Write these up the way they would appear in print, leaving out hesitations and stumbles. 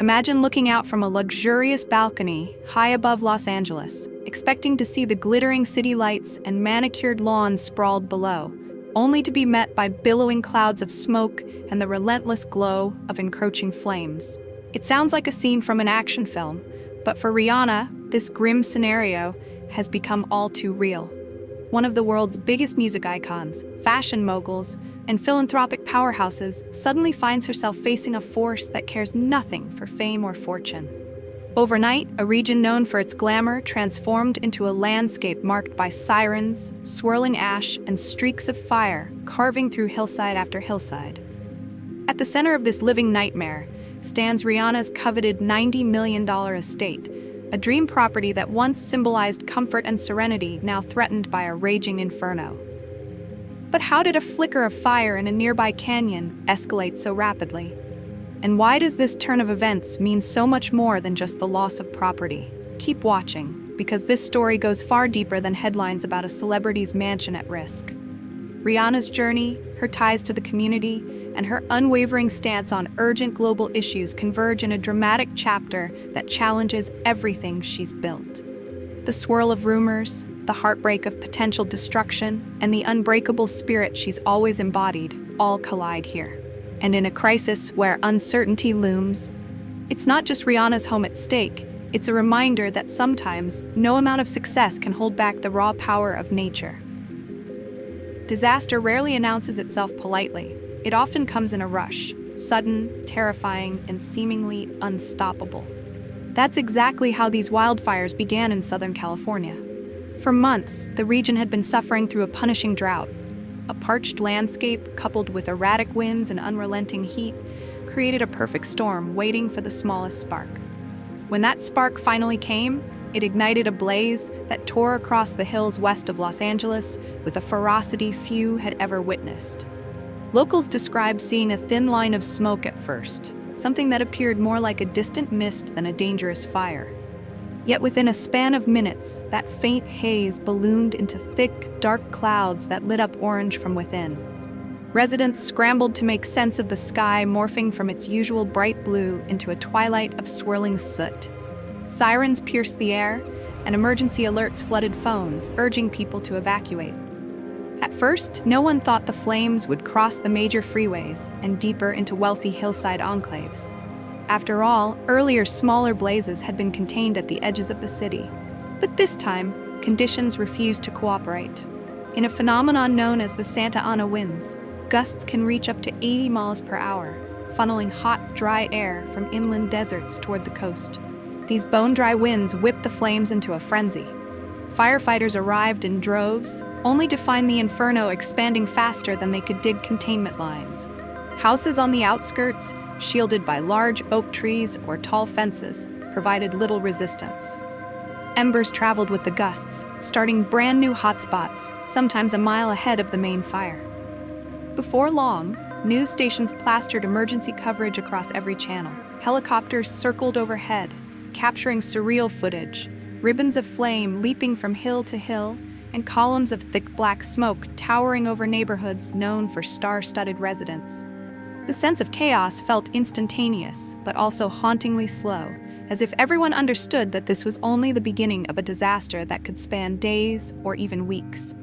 Imagine looking out from a luxurious balcony high above Los Angeles, expecting to see the glittering city lights and manicured lawns sprawled below, only to be met by billowing clouds of smoke and the relentless glow of encroaching flames. It sounds like a scene from an action film, but for Rihanna, this grim scenario has become all too real. One of the world's biggest music icons, fashion moguls, and philanthropic powerhouses suddenly finds herself facing a force that cares nothing for fame or fortune. Overnight, a region known for its glamour transformed into a landscape marked by sirens, swirling ash, and streaks of fire carving through hillside after hillside. At the center of this living nightmare stands Rihanna's coveted $90 million estate, a dream property that once symbolized comfort and serenity, now threatened by a raging inferno. But how did a flicker of fire in a nearby canyon escalate so rapidly? And why does this turn of events mean so much more than just the loss of property? Keep watching, because this story goes far deeper than headlines about a celebrity's mansion at risk. Rihanna's journey, her ties to the community, and her unwavering stance on urgent global issues converge in a dramatic chapter that challenges everything she's built. The swirl of rumors, the heartbreak of potential destruction, and the unbreakable spirit she's always embodied all collide here. And in a crisis where uncertainty looms, it's not just Rihanna's home at stake, it's a reminder that sometimes no amount of success can hold back the raw power of nature. Disaster rarely announces itself politely. It often comes in a rush, sudden, terrifying, and seemingly unstoppable. That's exactly how these wildfires began in Southern California. For months, the region had been suffering through a punishing drought. A parched landscape, coupled with erratic winds and unrelenting heat, created a perfect storm waiting for the smallest spark. When that spark finally came, it ignited a blaze that tore across the hills west of Los Angeles with a ferocity few had ever witnessed. Locals described seeing a thin line of smoke at first, something that appeared more like a distant mist than a dangerous fire. Yet within a span of minutes, that faint haze ballooned into thick, dark clouds that lit up orange from within. Residents scrambled to make sense of the sky morphing from its usual bright blue into a twilight of swirling soot. Sirens pierced the air, and emergency alerts flooded phones, urging people to evacuate. At first, no one thought the flames would cross the major freeways and deeper into wealthy hillside enclaves. After all, earlier smaller blazes had been contained at the edges of the city. But this time, conditions refused to cooperate. In a phenomenon known as the Santa Ana winds, gusts can reach up to 80 miles per hour, funneling hot, dry air from inland deserts toward the coast. These bone-dry winds whipped the flames into a frenzy. Firefighters arrived in droves, only to find the inferno expanding faster than they could dig containment lines. Houses on the outskirts, shielded by large oak trees or tall fences, provided little resistance. Embers traveled with the gusts, starting brand new hotspots, sometimes a mile ahead of the main fire. Before long, news stations plastered emergency coverage across every channel. Helicopters circled overhead, capturing surreal footage, ribbons of flame leaping from hill to hill, and columns of thick black smoke towering over neighborhoods known for star-studded residents. The sense of chaos felt instantaneous, but also hauntingly slow, as if everyone understood that this was only the beginning of a disaster that could span days or even weeks.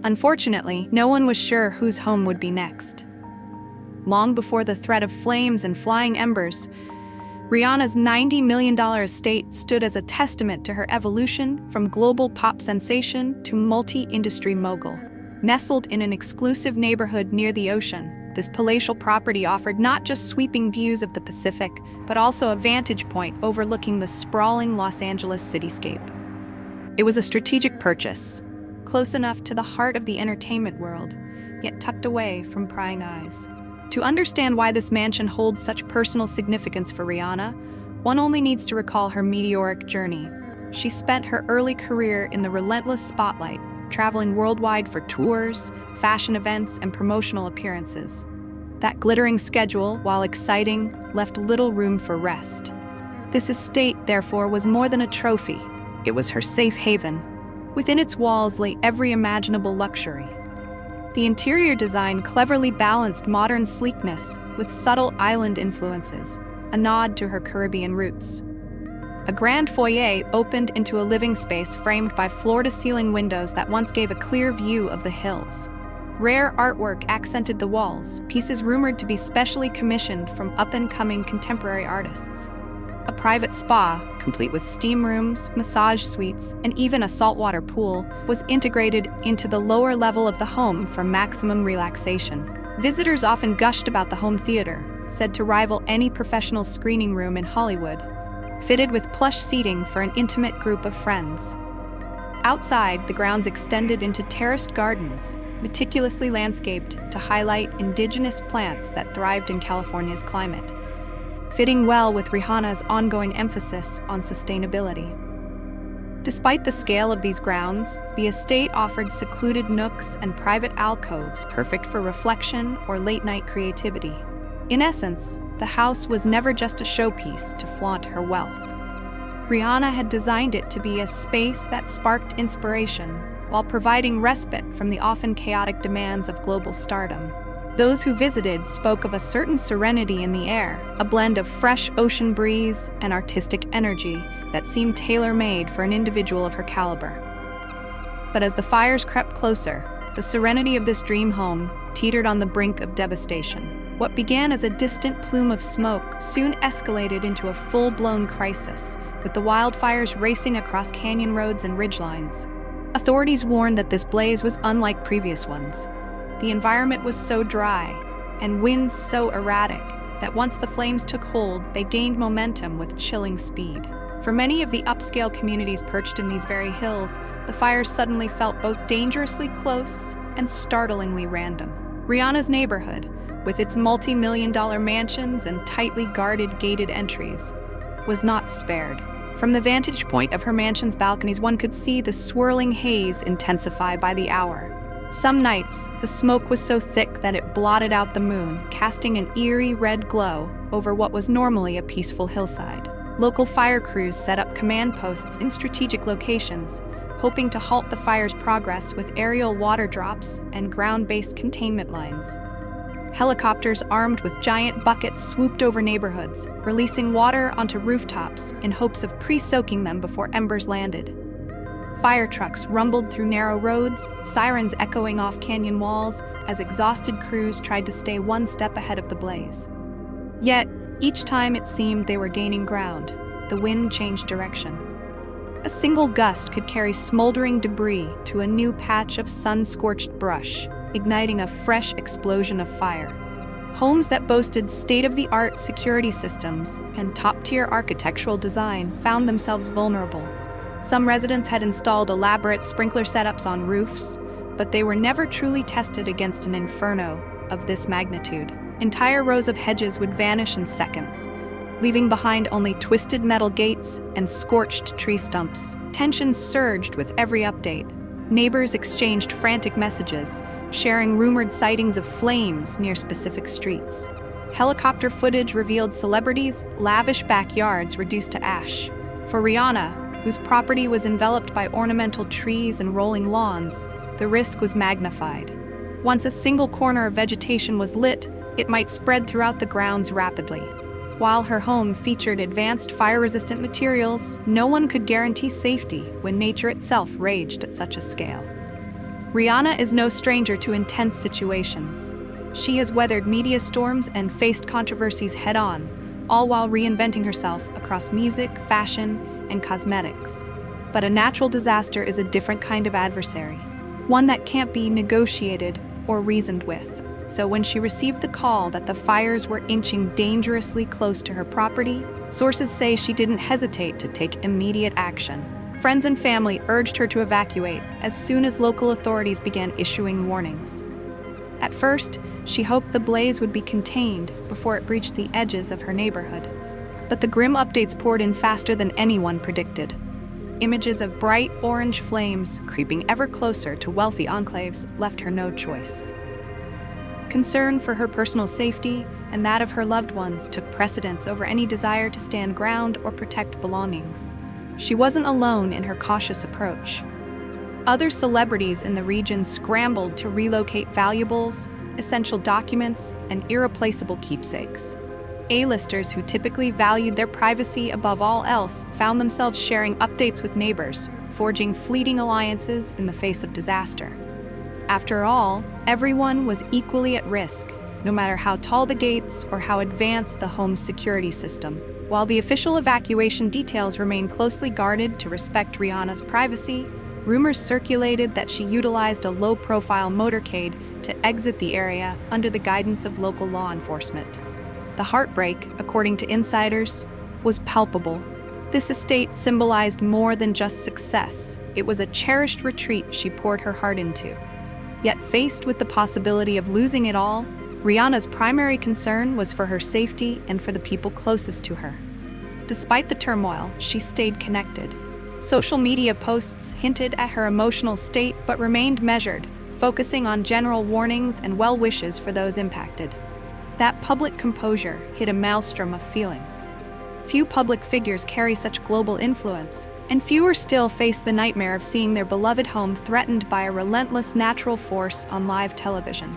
Unfortunately, no one was sure whose home would be next. Long before the threat of flames and flying embers, Rihanna's $90 million estate stood as a testament to her evolution from global pop sensation to multi-industry mogul. Nestled in an exclusive neighborhood near the ocean, this palatial property offered not just sweeping views of the Pacific, but also a vantage point overlooking the sprawling Los Angeles cityscape. It was a strategic purchase, close enough to the heart of the entertainment world, yet tucked away from prying eyes. To understand why this mansion holds such personal significance for Rihanna, one only needs to recall her meteoric journey. She spent her early career in the relentless spotlight, traveling worldwide for tours, fashion events, and promotional appearances. That glittering schedule, while exciting, left little room for rest. This estate, therefore, was more than a trophy. It was her safe haven. Within its walls lay every imaginable luxury. The interior design cleverly balanced modern sleekness with subtle island influences, a nod to her Caribbean roots. A grand foyer opened into a living space framed by floor-to-ceiling windows that once gave a clear view of the hills. Rare artwork accented the walls, pieces rumored to be specially commissioned from up-and-coming contemporary artists. A private spa, complete with steam rooms, massage suites, and even a saltwater pool, was integrated into the lower level of the home for maximum relaxation. Visitors often gushed about the home theater, said to rival any professional screening room in Hollywood, fitted with plush seating for an intimate group of friends. Outside, the grounds extended into terraced gardens, meticulously landscaped to highlight indigenous plants that thrived in California's climate, fitting well with Rihanna's ongoing emphasis on sustainability. Despite the scale of these grounds, the estate offered secluded nooks and private alcoves perfect for reflection or late-night creativity. In essence, the house was never just a showpiece to flaunt her wealth. Rihanna had designed it to be a space that sparked inspiration while providing respite from the often chaotic demands of global stardom. Those who visited spoke of a certain serenity in the air, a blend of fresh ocean breeze and artistic energy that seemed tailor-made for an individual of her caliber. But as the fires crept closer, the serenity of this dream home teetered on the brink of devastation. What began as a distant plume of smoke soon escalated into a full-blown crisis, with the wildfires racing across canyon roads and ridgelines. Authorities warned that this blaze was unlike previous ones. The environment was so dry, and winds so erratic, that once the flames took hold, they gained momentum with chilling speed. For many of the upscale communities perched in these very hills, the fires suddenly felt both dangerously close and startlingly random. Rihanna's neighborhood, with its multi-million-dollar mansions and tightly guarded gated entries, was not spared. From the vantage point of her mansion's balconies, one could see the swirling haze intensify by the hour. Some nights, the smoke was so thick that it blotted out the moon, casting an eerie red glow over what was normally a peaceful hillside. Local fire crews set up command posts in strategic locations, hoping to halt the fire's progress with aerial water drops and ground-based containment lines. Helicopters armed with giant buckets swooped over neighborhoods, releasing water onto rooftops in hopes of pre-soaking them before embers landed. Fire trucks rumbled through narrow roads, sirens echoing off canyon walls as exhausted crews tried to stay one step ahead of the blaze. Yet, each time it seemed they were gaining ground, the wind changed direction. A single gust could carry smoldering debris to a new patch of sun-scorched brush, igniting a fresh explosion of fire. Homes that boasted state-of-the-art security systems and top-tier architectural design found themselves vulnerable. Some residents had installed elaborate sprinkler setups on roofs, but they were never truly tested against an inferno of this magnitude. Entire rows of hedges would vanish in seconds, leaving behind only twisted metal gates and scorched tree stumps. Tension surged with every update. Neighbors exchanged frantic messages, sharing rumored sightings of flames near specific streets. Helicopter footage revealed celebrities' lavish backyards reduced to ash. For Rihanna, whose property was enveloped by ornamental trees and rolling lawns, the risk was magnified. Once a single corner of vegetation was lit, it might spread throughout the grounds rapidly. While her home featured advanced fire-resistant materials, no one could guarantee safety when nature itself raged at such a scale. Rihanna is no stranger to intense situations. She has weathered media storms and faced controversies head-on, all while reinventing herself across music, fashion, and cosmetics. But a natural disaster is a different kind of adversary, one that can't be negotiated or reasoned with. So when she received the call that the fires were inching dangerously close to her property, sources say she didn't hesitate to take immediate action. Friends and family urged her to evacuate as soon as local authorities began issuing warnings. At first, she hoped the blaze would be contained before it breached the edges of her neighborhood. But the grim updates poured in faster than anyone predicted. Images of bright orange flames creeping ever closer to wealthy enclaves left her no choice. Concern for her personal safety and that of her loved ones took precedence over any desire to stand ground or protect belongings. She wasn't alone in her cautious approach. Other celebrities in the region scrambled to relocate valuables, essential documents, and irreplaceable keepsakes. A-listers who typically valued their privacy above all else found themselves sharing updates with neighbors, forging fleeting alliances in the face of disaster. After all, everyone was equally at risk, no matter how tall the gates or how advanced the home's security system. While the official evacuation details remained closely guarded to respect Rihanna's privacy, rumors circulated that she utilized a low-profile motorcade to exit the area under the guidance of local law enforcement. The heartbreak, according to insiders, was palpable. This estate symbolized more than just success. It was a cherished retreat she poured her heart into. Yet faced with the possibility of losing it all, Rihanna's primary concern was for her safety and for the people closest to her. Despite the turmoil, she stayed connected. Social media posts hinted at her emotional state but remained measured, focusing on general warnings and well wishes for those impacted. That public composure hid a maelstrom of feelings. Few public figures carry such global influence, and fewer still face the nightmare of seeing their beloved home threatened by a relentless natural force on live television.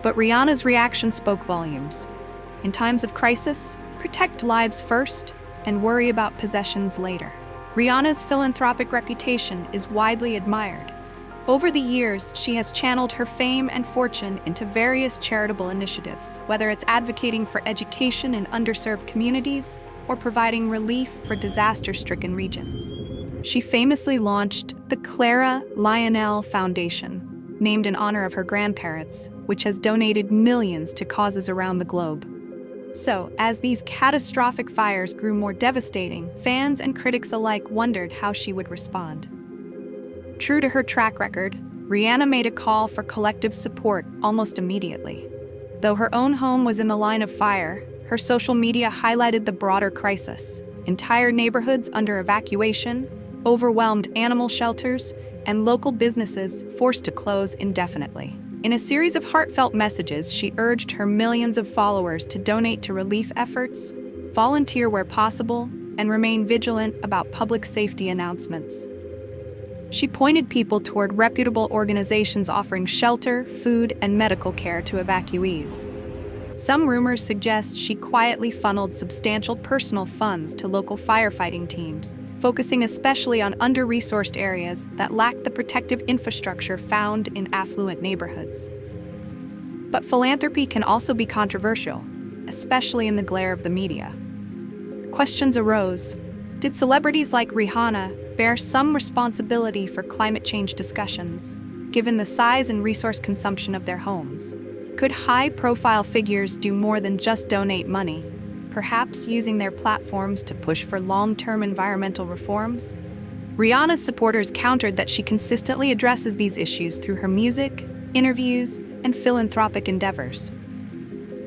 But Rihanna's reaction spoke volumes. In times of crisis, protect lives first and worry about possessions later. Rihanna's philanthropic reputation is widely admired. Over the years, she has channeled her fame and fortune into various charitable initiatives, whether it's advocating for education in underserved communities or providing relief for disaster-stricken regions. She famously launched the Clara Lionel Foundation, named in honor of her grandparents, which has donated millions to causes around the globe. So, as these catastrophic fires grew more devastating, fans and critics alike wondered how she would respond. True to her track record, Rihanna made a call for collective support almost immediately. Though her own home was in the line of fire, her social media highlighted the broader crisis: entire neighborhoods under evacuation, overwhelmed animal shelters, and local businesses forced to close indefinitely. In a series of heartfelt messages, she urged her millions of followers to donate to relief efforts, volunteer where possible, and remain vigilant about public safety announcements. She pointed people toward reputable organizations offering shelter, food, and medical care to evacuees. Some rumors suggest she quietly funneled substantial personal funds to local firefighting teams, focusing especially on under-resourced areas that lack the protective infrastructure found in affluent neighborhoods. But philanthropy can also be controversial, especially in the glare of the media. Questions arose. Did celebrities like Rihanna bear some responsibility for climate change discussions, given the size and resource consumption of their homes? Could high-profile figures do more than just donate money, perhaps using their platforms to push for long-term environmental reforms? Rihanna's supporters countered that she consistently addresses these issues through her music, interviews, and philanthropic endeavors.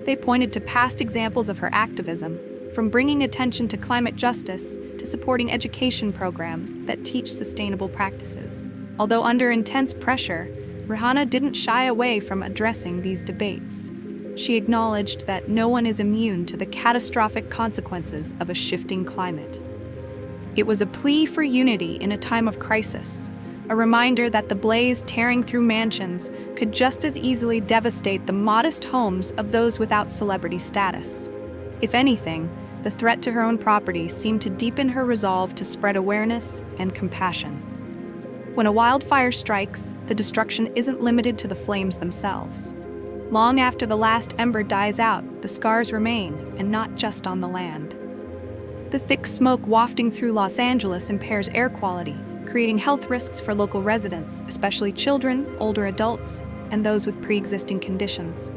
They pointed to past examples of her activism, from bringing attention to climate justice to supporting education programs that teach sustainable practices. Although under intense pressure, Rihanna didn't shy away from addressing these debates. She acknowledged that no one is immune to the catastrophic consequences of a shifting climate. It was a plea for unity in a time of crisis, a reminder that the blaze tearing through mansions could just as easily devastate the modest homes of those without celebrity status. If anything, the threat to her own property seemed to deepen her resolve to spread awareness and compassion. When a wildfire strikes, the destruction isn't limited to the flames themselves. Long after the last ember dies out, the scars remain, and not just on the land. The thick smoke wafting through Los Angeles impairs air quality, creating health risks for local residents, especially children, older adults, and those with pre-existing conditions.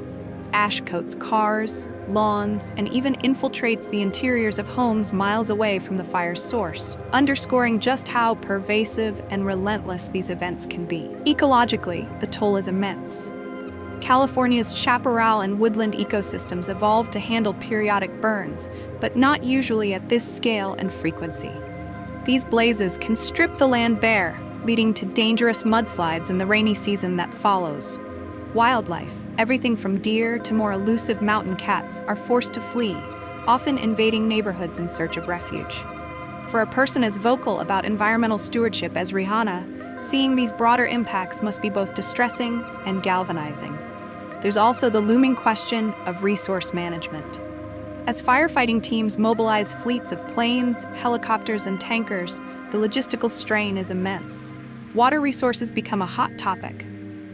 Ash coats cars, lawns, and even infiltrates the interiors of homes miles away from the fire's source, underscoring just how pervasive and relentless these events can be. Ecologically, the toll is immense. California's chaparral and woodland ecosystems evolved to handle periodic burns, but not usually at this scale and frequency. These blazes can strip the land bare, leading to dangerous mudslides in the rainy season that follows. Wildlife, everything from deer to more elusive mountain cats, are forced to flee, often invading neighborhoods in search of refuge. For a person as vocal about environmental stewardship as Rihanna, seeing these broader impacts must be both distressing and galvanizing. There's also the looming question of resource management. As firefighting teams mobilize fleets of planes, helicopters, and tankers, the logistical strain is immense. Water resources become a hot topic.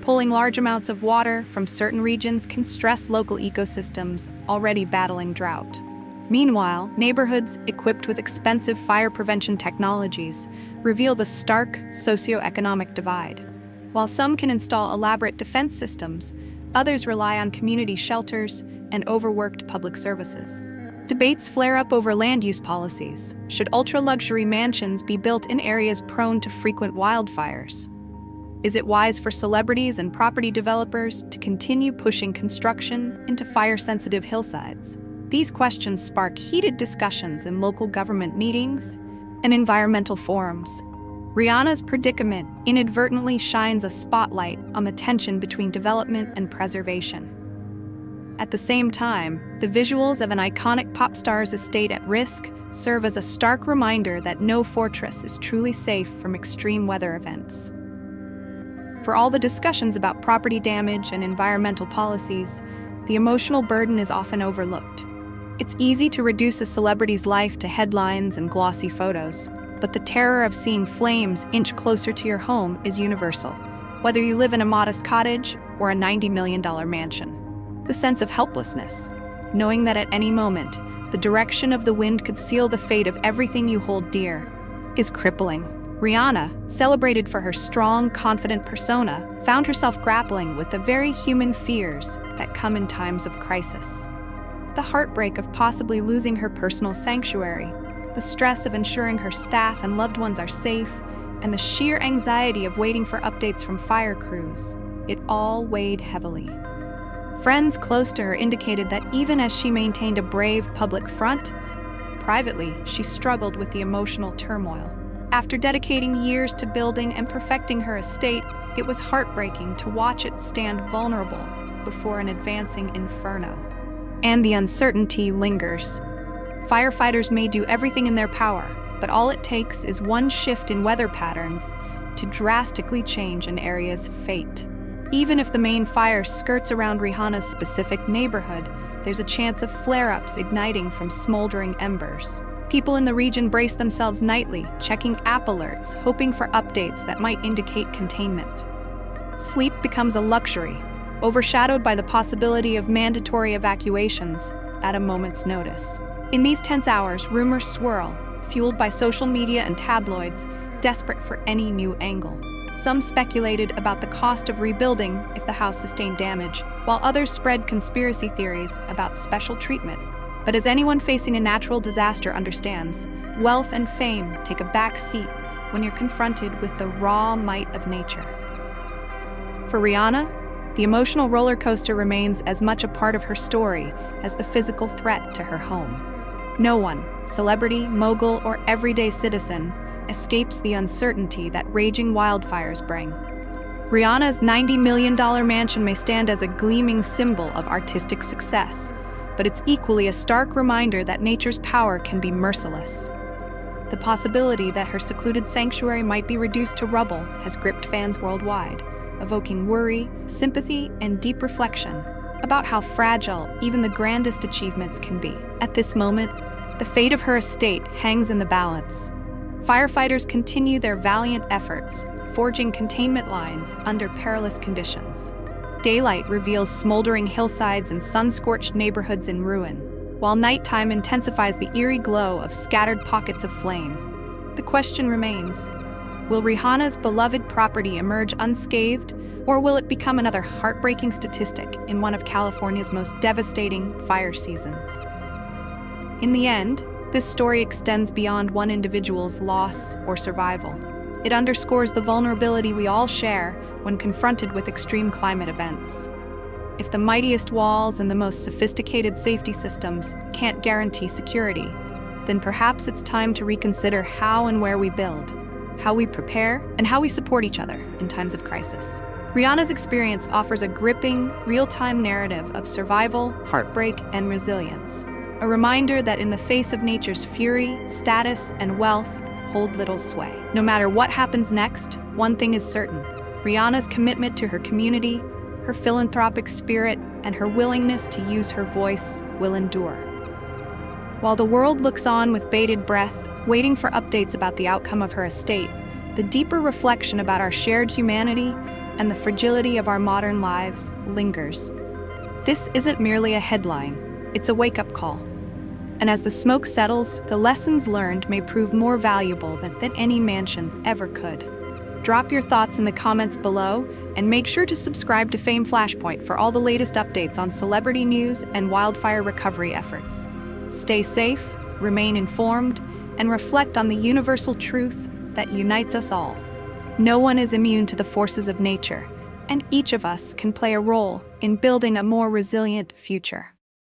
Pulling large amounts of water from certain regions can stress local ecosystems already battling drought. Meanwhile, neighborhoods equipped with expensive fire prevention technologies reveal the stark socioeconomic divide. While some can install elaborate defense systems, others rely on community shelters and overworked public services. Debates flare up over land use policies. Should ultra-luxury mansions be built in areas prone to frequent wildfires? Is it wise for celebrities and property developers to continue pushing construction into fire-sensitive hillsides? These questions spark heated discussions in local government meetings and environmental forums. Rihanna's predicament inadvertently shines a spotlight on the tension between development and preservation. At the same time, the visuals of an iconic pop star's estate at risk serve as a stark reminder that no fortress is truly safe from extreme weather events. For all the discussions about property damage and environmental policies, the emotional burden is often overlooked. It's easy to reduce a celebrity's life to headlines and glossy photos, but the terror of seeing flames inch closer to your home is universal, whether you live in a modest cottage or a $90 million mansion. The sense of helplessness, knowing that at any moment, the direction of the wind could seal the fate of everything you hold dear, is crippling. Rihanna, celebrated for her strong, confident persona, found herself grappling with the very human fears that come in times of crisis. The heartbreak of possibly losing her personal sanctuary, the stress of ensuring her staff and loved ones are safe, and the sheer anxiety of waiting for updates from fire crews, it all weighed heavily. Friends close to her indicated that even as she maintained a brave public front, privately, she struggled with the emotional turmoil. After dedicating years to building and perfecting her estate, it was heartbreaking to watch it stand vulnerable before an advancing inferno. And the uncertainty lingers. Firefighters may do everything in their power, but all it takes is one shift in weather patterns to drastically change an area's fate. Even if the main fire skirts around Rihanna's specific neighborhood, there's a chance of flare-ups igniting from smoldering embers. People in the region brace themselves nightly, checking app alerts, hoping for updates that might indicate containment. Sleep becomes a luxury, overshadowed by the possibility of mandatory evacuations at a moment's notice. In these tense hours, rumors swirl, fueled by social media and tabloids, desperate for any new angle. Some speculated about the cost of rebuilding if the house sustained damage, while others spread conspiracy theories about special treatment. But as anyone facing a natural disaster understands, wealth and fame take a back seat when you're confronted with the raw might of nature. For Rihanna, the emotional roller coaster remains as much a part of her story as the physical threat to her home. No one, celebrity, mogul, or everyday citizen, escapes the uncertainty that raging wildfires bring. Rihanna's $90 million mansion may stand as a gleaming symbol of artistic success, but it's equally a stark reminder that nature's power can be merciless. The possibility that her secluded sanctuary might be reduced to rubble has gripped fans worldwide, evoking worry, sympathy, and deep reflection about how fragile even the grandest achievements can be. At this moment, the fate of her estate hangs in the balance. Firefighters continue their valiant efforts, forging containment lines under perilous conditions. Daylight reveals smoldering hillsides and sun-scorched neighborhoods in ruin, while nighttime intensifies the eerie glow of scattered pockets of flame. The question remains, will Rihanna's beloved property emerge unscathed, or will it become another heartbreaking statistic in one of California's most devastating fire seasons? In the end, this story extends beyond one individual's loss or survival. It underscores the vulnerability we all share when confronted with extreme climate events. If the mightiest walls and the most sophisticated safety systems can't guarantee security, then perhaps it's time to reconsider how and where we build, how we prepare, and how we support each other in times of crisis. Rihanna's experience offers a gripping, real-time narrative of survival, heartbreak, and resilience. A reminder that in the face of nature's fury, status, and wealth hold little sway. No matter what happens next, one thing is certain. Rihanna's commitment to her community, her philanthropic spirit, and her willingness to use her voice will endure. While the world looks on with bated breath, waiting for updates about the outcome of her estate, the deeper reflection about our shared humanity and the fragility of our modern lives lingers. This isn't merely a headline, it's a wake-up call. And as the smoke settles, the lessons learned may prove more valuable than any mansion ever could. Drop your thoughts in the comments below, and make sure to subscribe to Fame Flashpoint for all the latest updates on celebrity news and wildfire recovery efforts. Stay safe, remain informed, and reflect on the universal truth that unites us all. No one is immune to the forces of nature, and each of us can play a role in building a more resilient future.